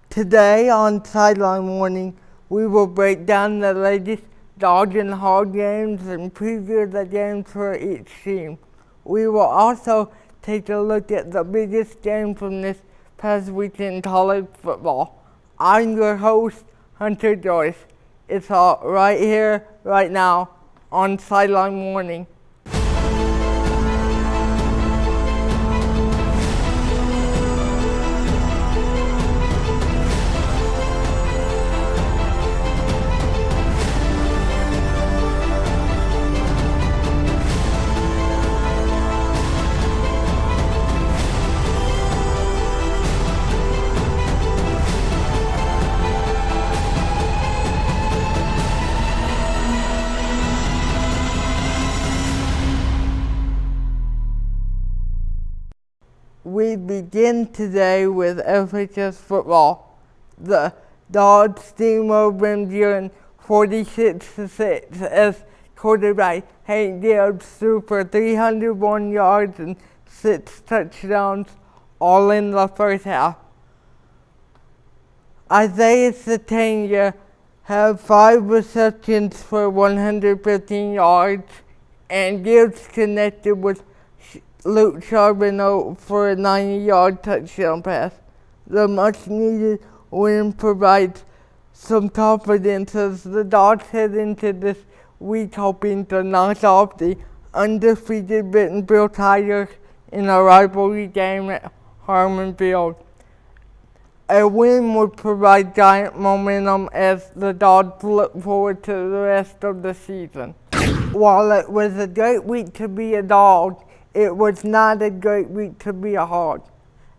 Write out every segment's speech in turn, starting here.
Today on Sideline Morning, we will break down the latest Dog and Hog games and preview the games for each team. We will also take a look at the biggest game from this past week in college football. I'm your host, Hunter Joyce. It's all right here, right now, on Sideline Morning. We begin today with FHS football. The Dogs steamrolled Van Buren 46-6 as quarterback Hank Gibbs threw for 301 yards and 6 touchdowns, all in the first half. Isaiah Satania had 5 receptions for 115 yards, and Gibbs connected with Luke Charbonneau for a 90-yard touchdown pass. The much-needed win provides some confidence as the Dogs head into this week hoping to knock off the undefeated Bentonville Tigers in a rivalry game at Harmon Field. A win would provide giant momentum as the Dogs look forward to the rest of the season. While it was a great week to be a Dog, it was not a great week to be a Hog.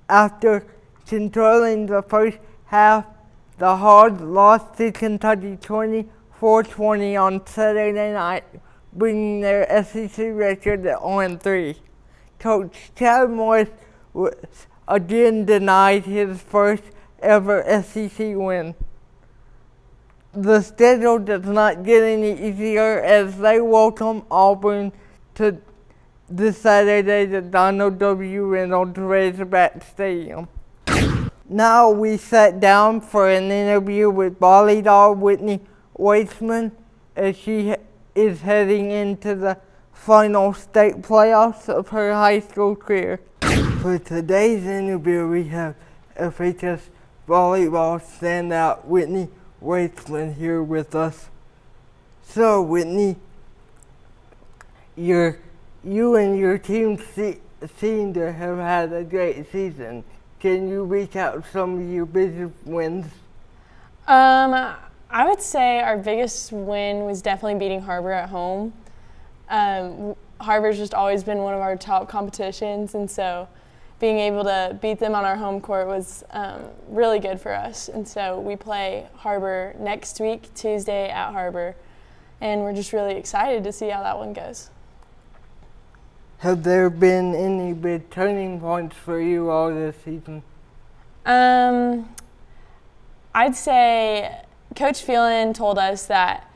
After controlling the first half, the Hogs lost to Kentucky 24-20 on Saturday night, bringing their SEC record at 0-3. Coach Chad Morris was again denied his first ever SEC win. The schedule does not get any easier as they welcome Auburn to this Saturday at Donald W. Reynolds Razorback Stadium. Now we sat down for an interview with volleyball Whitney Weissman as she is heading into the final state playoffs of her high school career. For today's interview, we have FHS volleyball standout Whitney Weissman here with us. So Whitney, you and your team seem to have had a great season. Can you recap some of your biggest wins? I would say our biggest win was definitely beating Harbor at home. Harbor's just always been one of our top competitions, and so being able to beat them on our home court was really good for us. And so we play Harbor next week, Tuesday at Harbor, and we're just really excited to see how that one goes. Have there been any big turning points for you all this season? I'd say Coach Phelan told us that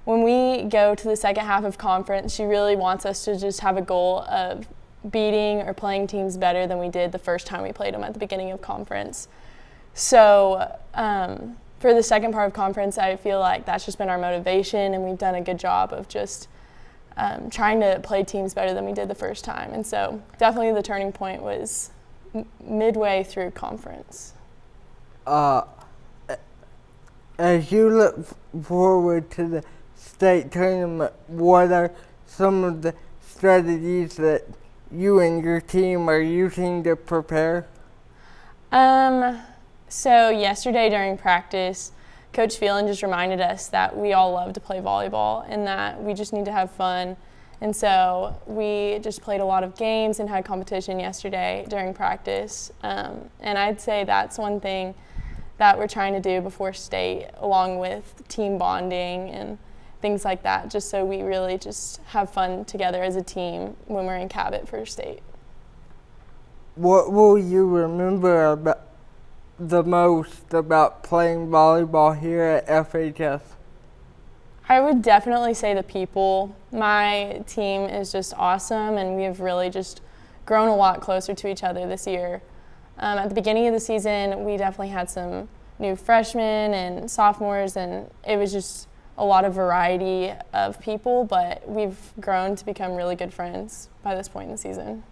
when we go to the second half of conference, she really wants us to just have a goal of beating or playing teams better than we did the first time we played them at the beginning of conference. So for the second part of conference, I feel like that's just been our motivation, and we've done a good job of just trying to play teams better than we did the first time. And so definitely the turning point was midway through conference. As you look forward to the state tournament, what are some of the strategies that you and your team are using to prepare? So yesterday during practice, Coach Phelan just reminded us that we all love to play volleyball and that we just need to have fun. And so we just played a lot of games and had competition yesterday during practice. And I'd say that's one thing that we're trying to do before state, along with team bonding and things like that, just so we really just have fun together as a team when we're in Cabot for state. What will you remember the most about playing volleyball here at FHS? I would definitely say the people. My team is just awesome, and we have really just grown a lot closer to each other this year. At the beginning of the season, we definitely had some new freshmen and sophomores, and it was just a lot of variety of people, but we've grown to become really good friends by this point in the season.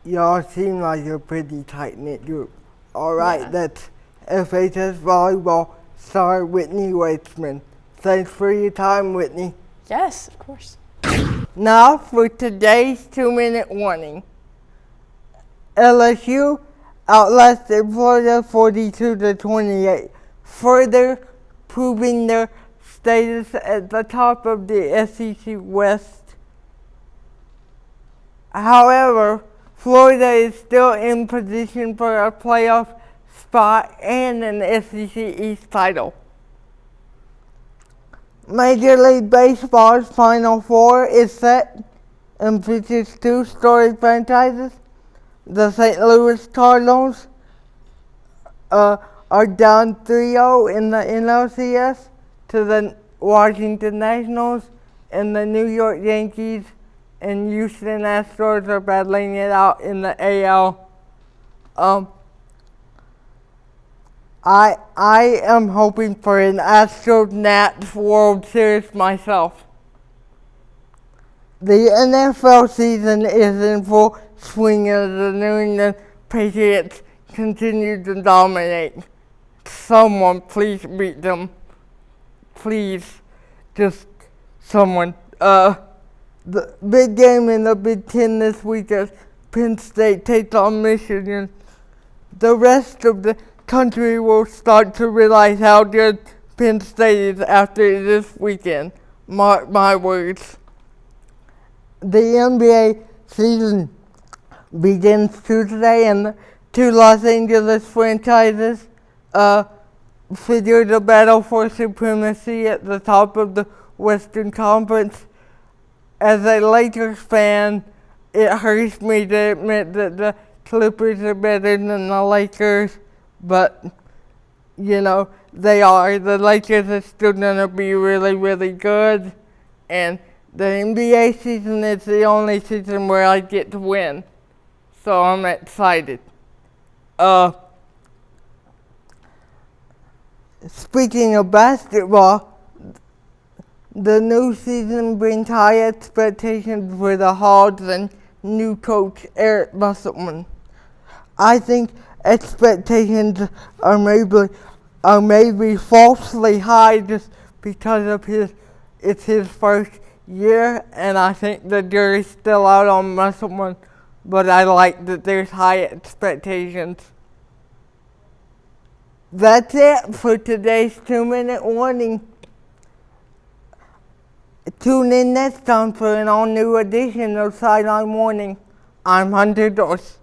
Y'all seem like a pretty tight-knit group. All right, Yeah. that's FHS Volleyball star Whitney Weitzman. Thanks for your time, Whitney. Yes, of course. Now for today's 2-minute warning. LSU outlasted Florida 42-28, further proving their status at the top of the SEC West. However, Florida is still in position for a playoff spot and an SEC East title. Major League Baseball's Final Four is set and features two storied franchises. The St. Louis Cardinals are down 3-0 in the NLCS to the Washington Nationals, and the New York Yankees and Houston Astros are battling it out in the AL. I am hoping for an Astros-Nats World Series myself. The NFL season is in full swing as the New England Patriots continue to dominate. Someone please beat them. Please, just someone. The big game in the Big Ten this week is Penn State takes on Michigan. The rest of the country will start to realize how good Penn State is after this weekend. Mark my words. The NBA season begins Tuesday, and the two Los Angeles franchises figure the battle for supremacy at the top of the Western Conference. As a Lakers fan, it hurts me to admit that the Clippers are better than the Lakers, but you know, they are. The Lakers are still going to be really, really good, and the NBA season is the only season where I get to win, so I'm excited. Speaking of basketball, the new season brings high expectations for the Hogs and new coach Eric Musselman. I think expectations are maybe falsely high just because of it's his first year, and I think the jury's still out on Musselman, but I like that there's high expectations. That's it for today's 2-minute warning. Tune in next time for an all-new edition of Sideline Warning. I'm Hunter Dorse.